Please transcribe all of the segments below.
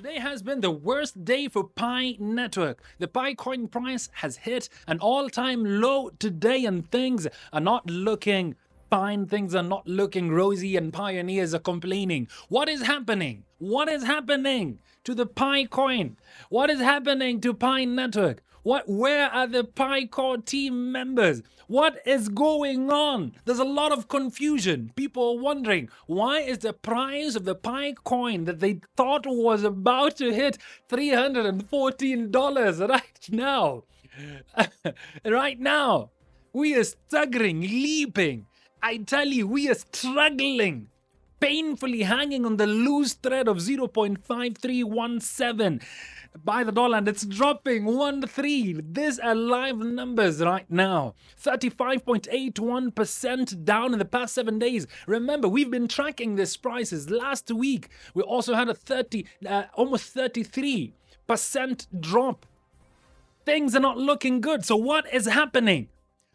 Today has been the worst day for Pi Network. The Pi coin price has hit an all-time low today and things are not looking fine. Things are not looking rosy and pioneers are complaining. What is happening? What is happening to the Pi coin? What is happening to Pi Network? Where are the Pi core team members? What is going on? There's a lot of confusion. People are wondering, why is the price of the Pi coin that they thought was about to hit $314 right now? Right now, we are staggering, leaping. I tell you, we are struggling, painfully hanging on the loose thread of 0.5317 by the dollar, and it's dropping 1.3. These are live numbers right now. 35.81% down in the past 7 days. Remember, we've been tracking these prices. Last week, we also had a almost 33% drop. Things are not looking good. So what is happening?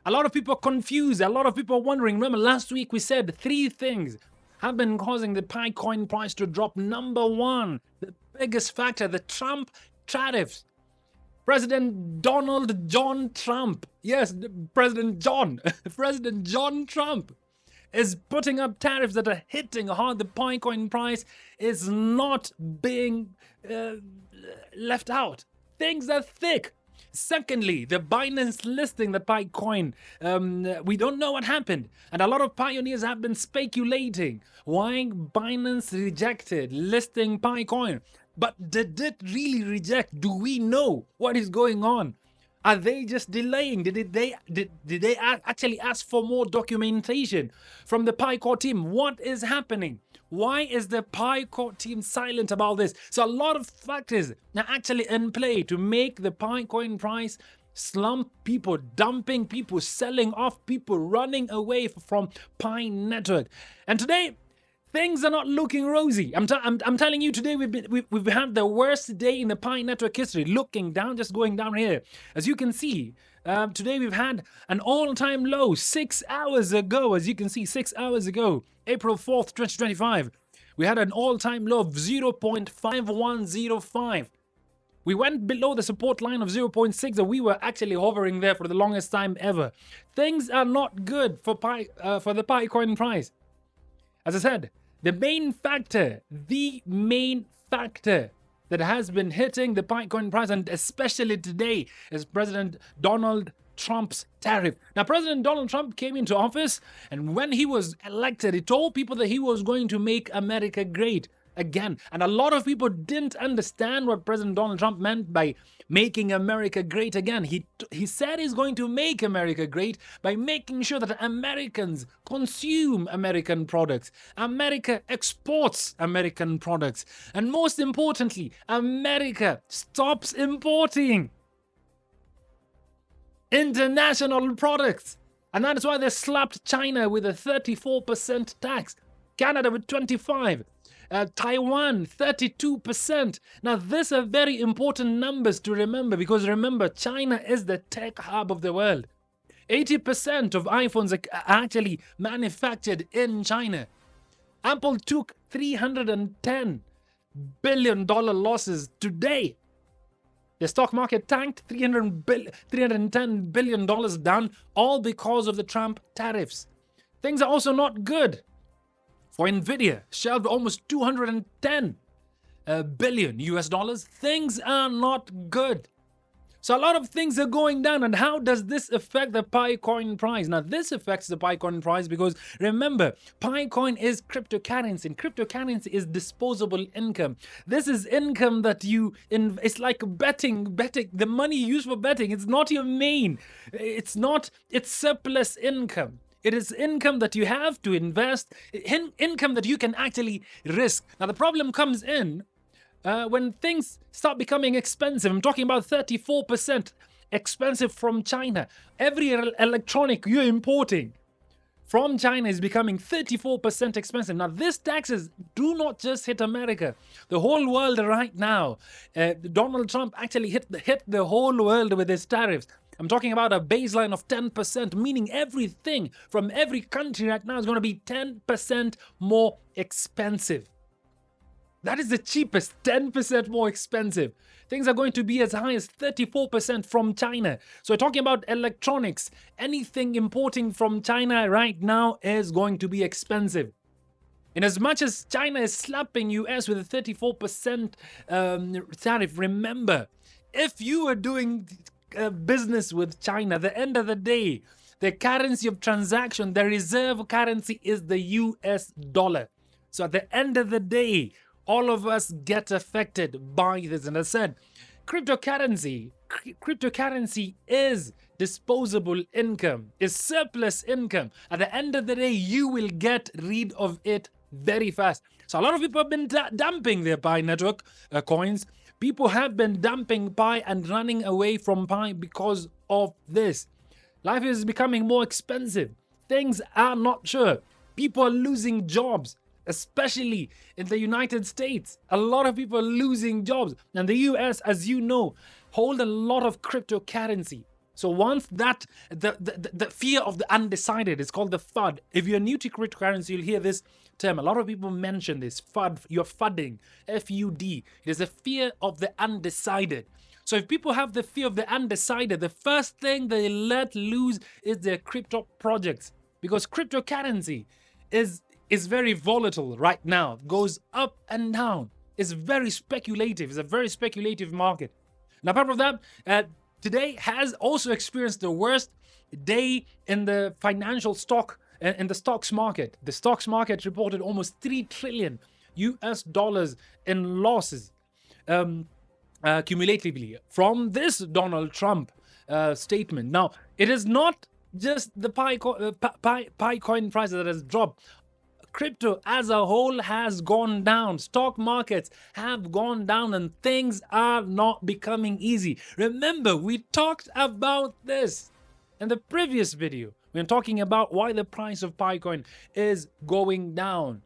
A lot of people are confused. A lot of people are wondering. Remember, last week we said 3 things have been causing the Pi coin price to drop. Number 1, the biggest factor, the Trump tariffs. President Donald John Trump, yes, President John Trump is putting up tariffs that are hitting hard. The Pi coin price is not being left out. Things are thick. Secondly, the Binance listing the Pi coin. We don't know what happened. And a lot of pioneers have been speculating why Binance rejected listing Pi coin. But did it really reject? Do we know what is going on? Are they just delaying? Did they actually ask for more documentation from the Pi core team? What is happening? Why is the Pi core team silent about this? So a lot of factors are actually in play to make the Pi coin price slump. People dumping, people selling off, people running away from Pi Network. And today, things are not looking rosy. I'm telling you, today we've had the worst day in the Pi Network history. Looking down, just going down here, as you can see, today we've had an all-time low 6 hours ago. As you can see, 6 hours ago, April 4th, 2025, we had an all-time low of 0.5105. We went below the support line of 0.6, and we were actually hovering there for the longest time ever. Things are not good for the Pi coin price. As I said, the main factor that has been hitting the Pi coin price, and especially today, is President Donald Trump's tariff. Now, President Donald Trump came into office, and when he was elected, he told people that he was going to make America great again. And a lot of people didn't understand what President Donald Trump meant by making America great again. He said he's going to make America great by making sure that Americans consume American products. America exports American products. And most importantly, America stops importing international products. And that is why they slapped China with a 34% tax, Canada with 25%. Taiwan, 32%. Now, these are very important numbers to remember, because remember, China is the tech hub of the world. 80% of iPhones are actually manufactured in China. Apple took $310 billion losses today. The stock market tanked $310 billion down, all because of the Trump tariffs. Things are also not good for Nvidia, shelved almost $210 billion US dollars. Things are not good. So a lot of things are going down. And how does this affect the Pi coin price? Now, this affects the Pi coin price because, remember, Pi coin is cryptocurrency, and cryptocurrency is disposable income. This is income that it's like betting, the money you use for betting. It's not your main. It's surplus income. It is income that you have to invest, income that you can actually risk. Now, the problem comes in when things start becoming expensive. I'm talking about 34% expensive from China. Every electronic you're importing from China is becoming 34% expensive. Now, these taxes do not just hit America. The whole world right now. Donald Trump actually hit the whole world with his tariffs. I'm talking about a baseline of 10%, meaning everything from every country right now is going to be 10% more expensive. That is the cheapest, 10% more expensive. Things are going to be as high as 34% from China. So we're talking about electronics. Anything importing from China right now is going to be expensive. In as much as China is slapping US with a 34% tariff, remember, if you are doing business with China, at the end of the day, the currency of transaction, the reserve currency is the US dollar. So at the end of the day, all of us get affected by this. And I said, cryptocurrency is disposable income, is surplus income. At the end of the day, you will get rid of it very fast. So a lot of people have been dumping their Pi network coins. People have been dumping Pi and running away from Pi because of this. Life is becoming more expensive. Things are not sure. People are losing jobs, especially in the United States. A lot of people are losing jobs. And the US, as you know, hold a lot of cryptocurrency. So once that, the fear of the undecided is called the FUD. If you're new to cryptocurrency, you'll hear this term. A lot of people mention this, FUD, you're FUDding, F-U-D. It is the fear of the undecided. So if people have the fear of the undecided, the first thing they let loose is their crypto projects. Because cryptocurrency is very volatile right now. It goes up and down. It's very speculative. It's a very speculative market. And apart from that, today has also experienced the worst day in the financial stock, in the stocks market. The stocks market reported almost 3 trillion US dollars in losses cumulatively from this Donald Trump statement. Now, it is not just the Pi coin price that has dropped. Crypto as a whole has gone down. Stock markets have gone down and things are not becoming easy. Remember, we talked about this in the previous video. We're talking about why the price of Pi coin is going down.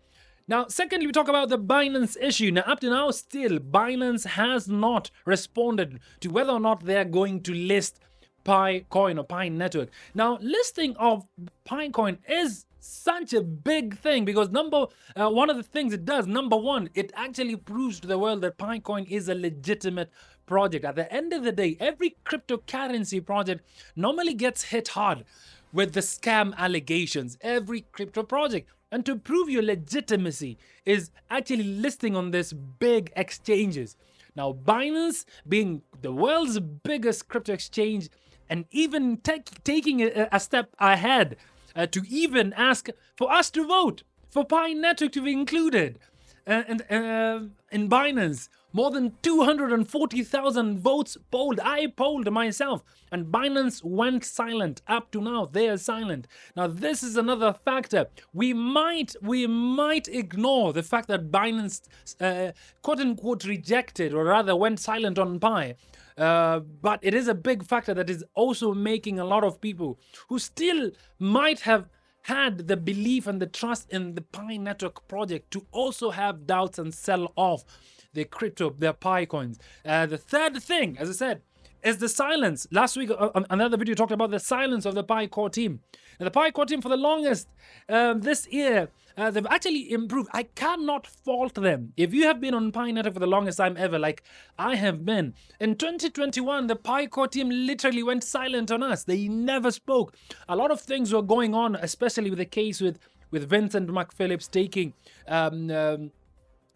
Now, secondly, we talk about the Binance issue. Now, up to now, still, Binance has not responded to whether or not they're going to list Pi coin or Pi network. Now, listing of Pi coin is such a big thing because one of the things it does, number one, it actually proves to the world that Pi coin is a legitimate project. At the end of the day, every cryptocurrency project normally gets hit hard with the scam allegations. Every crypto project. And to prove your legitimacy is actually listing on these big exchanges. Now, Binance being the world's biggest crypto exchange and even taking a step ahead to even ask for us to vote for Pi Network to be included in Binance. More than 240,000 votes polled. I polled myself, and Binance went silent. Up to now, they are silent. Now, this is another factor. We might ignore the fact that Binance, quote unquote, rejected or rather went silent on Pi. But it is a big factor that is also making a lot of people who still might have had the belief and the trust in the Pi Network project to also have doubts and sell off their crypto, their Pi coins. The third thing, as I said, is the silence. Last week, on another video, talked about the silence of the Pi core team. And the Pi core team, for the longest this year, they've actually improved. I cannot fault them. If you have been on Pi Network for the longest time ever, like I have been, in 2021, the Pi core team literally went silent on us. They never spoke. A lot of things were going on, especially with the case with Vincent McPhillips taking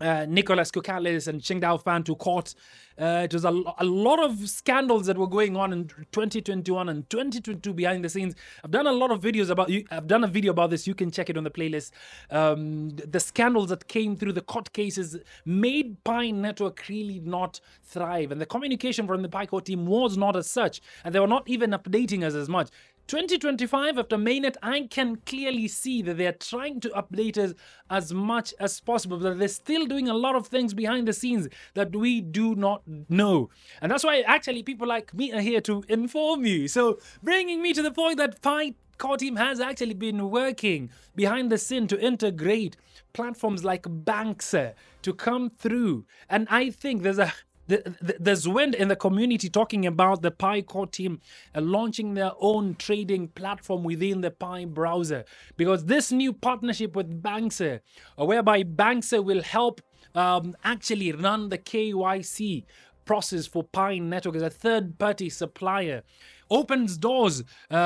Nicholas Kokkalis and Qingdao Fan to court. It was a lot of scandals that were going on in 2021 and 2022 behind the scenes. I've done a lot of videos about you. I've done a video about this. You can check it on the playlist. The scandals that came through, the court cases, made Pi Network really not thrive. And the communication from the Pi core team was not as such. And they were not even updating us as much. 2025, after mainnet, I can clearly see that they're trying to update us as much as possible, but they're still doing a lot of things behind the scenes that we do not know. And that's why actually people like me are here to inform you. So bringing me to the point that Pi core team has actually been working behind the scene to integrate platforms like Banksa to come through. And I think there's wind in the community talking about the Pi core team launching their own trading platform within the Pi browser, because this new partnership with Banksa, whereby Banksa will help actually run the KYC process for Pi Network as a third-party supplier. Opens doors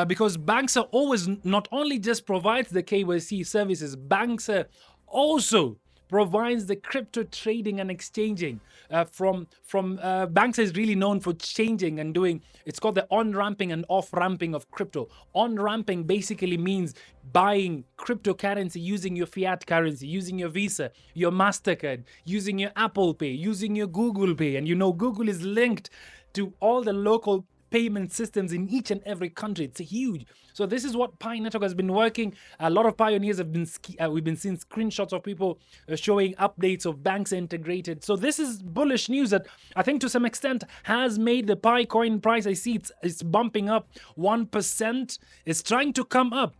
because Banxa always not only just provides the KYC services, Banxa also provides the crypto trading and exchanging. Banxa is really known for changing and doing, it's called the on-ramping and off-ramping of crypto. On-ramping basically means buying cryptocurrency using your fiat currency, using your Visa, your MasterCard, using your Apple Pay, using your Google Pay. And you know Google is linked to all the local payment systems in each and every country. It's huge. So this is what Pi Network has been working. A lot of pioneers have been, we've been seeing screenshots of people showing updates of banks integrated. So this is bullish news that I think to some extent has made the Pi coin price, I see it's bumping up 1%. It's trying to come up,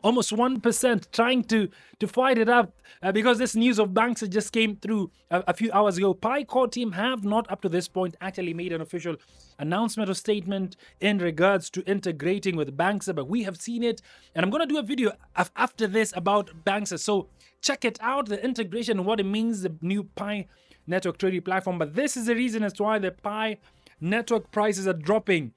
almost 1%, trying to fight it up because this news of banks just came through a few hours ago. Pi core team have not up to this point actually made an official announcement or statement in regards to integrating with Banxa, but we have seen it, and I'm going to do a video after this about Banxa, so check it out, the integration and what it means, the new Pi Network trading platform. But this is the reason as to why the Pi Network prices are dropping.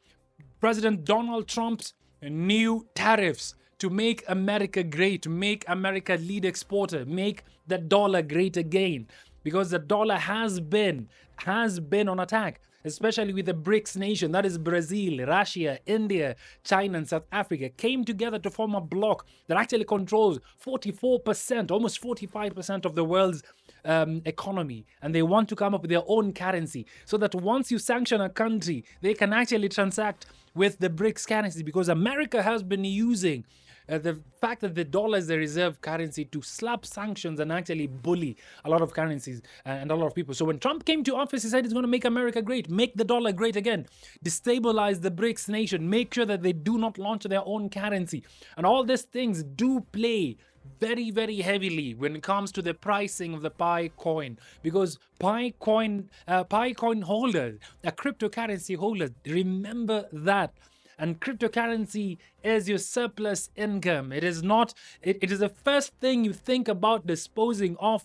President Donald Trump's new tariffs to make America great, to make America lead exporter, make the dollar great again, because the dollar has been on attack, especially with the BRICS nation, that is Brazil, Russia, India, China, and South Africa, came together to form a bloc that actually controls 44%, almost 45% of the world's economy. And they want to come up with their own currency so that once you sanction a country, they can actually transact with the BRICS currency, because America has been using the fact that the dollar is the reserve currency to slap sanctions and actually bully a lot of currencies and a lot of people. So when Trump came to office, he said he's going to make America great, make the dollar great again, destabilize the BRICS nation, make sure that they do not launch their own currency. And all these things do play very, very heavily when it comes to the pricing of the Pi coin, because Pi coin holders, cryptocurrency holders, remember that. And cryptocurrency is your surplus income. It is not, it is the first thing you think about disposing of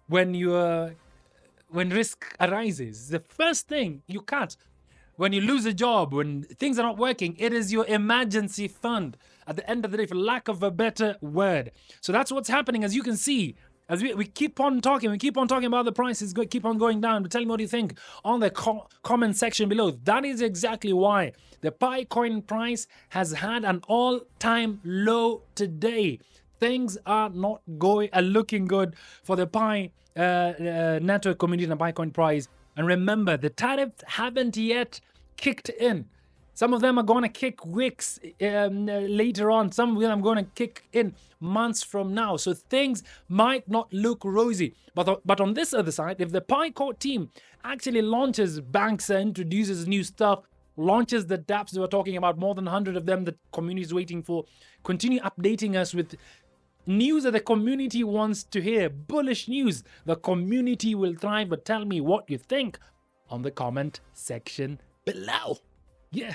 when risk arises. The first thing you cut when you lose a job, when things are not working, it is your emergency fund at the end of the day, for lack of a better word. So that's what's happening, as you can see. As we keep on talking, about the prices, keep on going down. Tell me what you think on the comment section below. That is exactly why the Pi coin price has had an all-time low today. Things are not looking good for the Pi network community and the Pi coin price. And remember, the tariffs haven't yet kicked in. Some of them are going to kick weeks later on. Some of them are going to kick in months from now. So things might not look rosy. But on this other side, if the Pi core team actually launches Banxa, introduces new stuff, launches the dApps they were talking about, more than 100 of them the community is waiting for, continue updating us with news that the community wants to hear, bullish news, the community will thrive. But tell me what you think on the comment section below. Yeah.